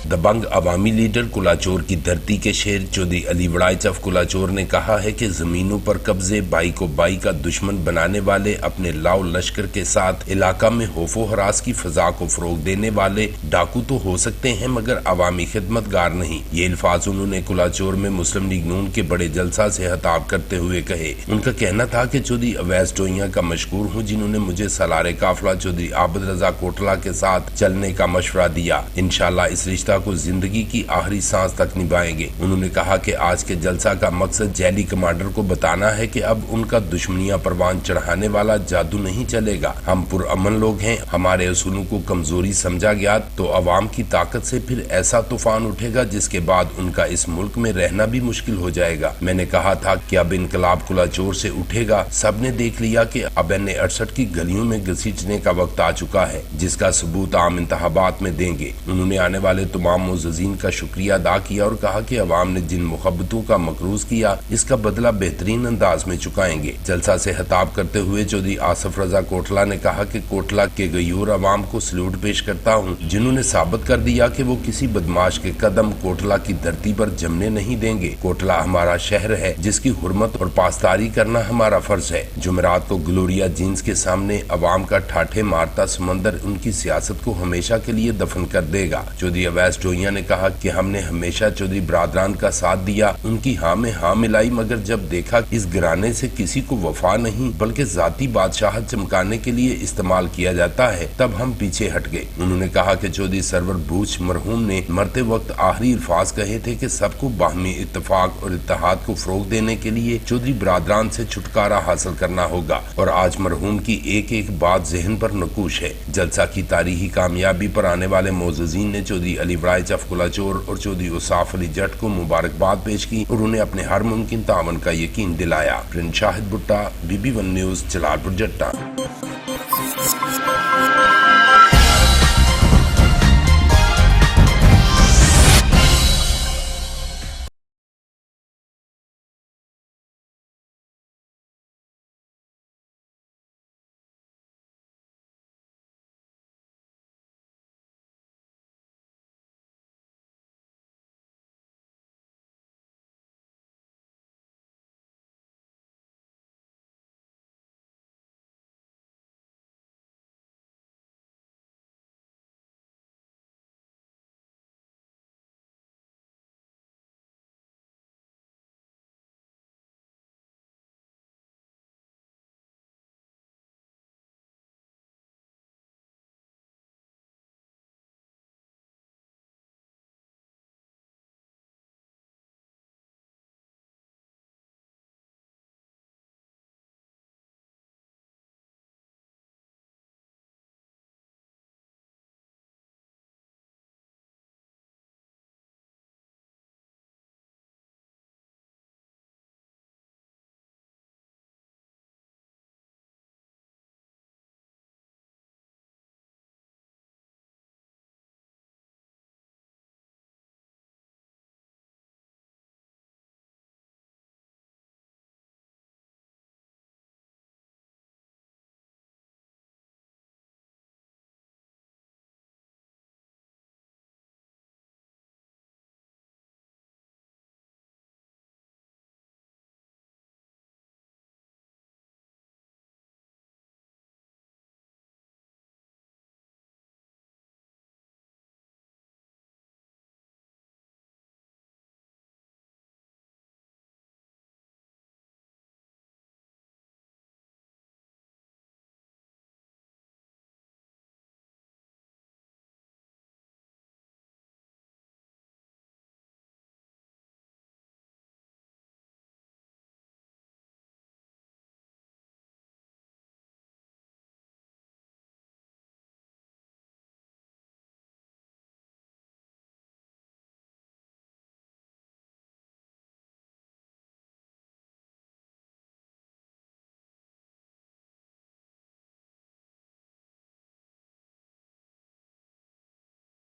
दबंग अवामी leader कुलाचोर की धरती के शेर चौधरी अली वड़ाइचफ कुलाचोर ने कहा है कि जमीनों पर कब्जे बाई को बाई का दुश्मन बनाने वाले अपने लाव लश्कर के साथ इलाका में खौफो हरास की फजा को फरोग देने वाले डाकू तो हो सकते हैं मगर अवामी खिदमतगार नहीं। ये अल्फाज उन्होंने कुलाचोर में मुस्लिम लीग नून के बड़े जलसा से खिताब करते हुए कहे। उनका कहना था कि चौधरी अवैस डोइया का मशकूर हूँ जिन्होंने मुझे सलारे काफिला चौधरी आबद रजा कोटला के साथ चलने का मशवरा दिया। इंशाल्लाह इस रिश्ता को जिंदगी की आखिरी सांस तक निभाएंगे। उन्होंने कहा कि आज के जलसा का मकसद जैली कमांडर को बताना है कि अब उनका दुश्मनियां परवान चढ़ाने वाला जादू नहीं चलेगा। हम पुरअमन लोग हैं, हमारे असूलों को कमजोरी समझा गया तो अवाम की ताकत से फिर ऐसा तूफान उठेगा जिसके बाद उनका इस मुल्क में रहना भी मुश्किल हो जाएगा। मैंने कहा था कि अब इनकलाब कुलाचोर से उठेगा। सबने देख लिया कि अब NA-68 की गलियों में घसीटने का वक्त आ चुका है जिसका सबूत आम इंतखाबात में देंगे। उन्होंने आने वाले तमाम मुअज़्ज़िज़ीन का शुक्रिया अदा किया और कहा कि अवाम ने जिन मुहब्बतों का मकरूज किया इसका बदला बेहतरीन अंदाज में चुकाएंगे। जलसा से खिताब करते हुए चौधरी आसिफ रजा कोटला ने कहा कि कोटला के गयूर अवाम को सल्यूट पेश करता हूँ जिन्होंने साबित कर दिया कि वो किसी बदमाश के कदम कोटला की धरती पर जमने नहीं देंगे। कोटला हमारा शहर है जिसकी हुर्मत और पासदारी करना हमारा फर्ज है। जुमेरात को ग्लोरिया जीन्स के सामने अवाम का ठाठे मारता समंदर उनकी सियासत को हमेशा के लिए दफन कर देगा। चौधरी अवैस डोइया ने कहा कि हमने हमेशा चौधरी बरादरान का साथ दिया, उनकी हाँ में हाँ मिलाई, मगर जब देखा इस घराने से किसी को वफा नहीं बल्कि जाती बादशाहत चमकाने के लिए इस्तेमाल किया जाता है तब हम पीछे हट गए। उन्होंने कहा कि चौधरी सरवर बूच मरहूम ने मरते वक्त आखिरी अल्फाज कहे थे कि सबको बाहमी इत्तेफाक और इत्तेहाद को फरोग देने के लिए चौधरी बरादरान से छुटकारा हासिल करना होगा और आज मरहूम की एक एक बात जहन पर नकूश है। जलसा की तारीखी कामयाबी पर आने वाले मुअज़्ज़िज़ीन ने चौधरी अली वड़ाइचफ कुलाचोर और चौधरी औसाफ अली जट को मुबारकबाद पेश की और उन्हें अपने हर मुमकिन तावन का यकीन दिलाया। प्रिंस शाहिद भुट्टा, BB1 न्यूज़, जलालपुर जट्टा।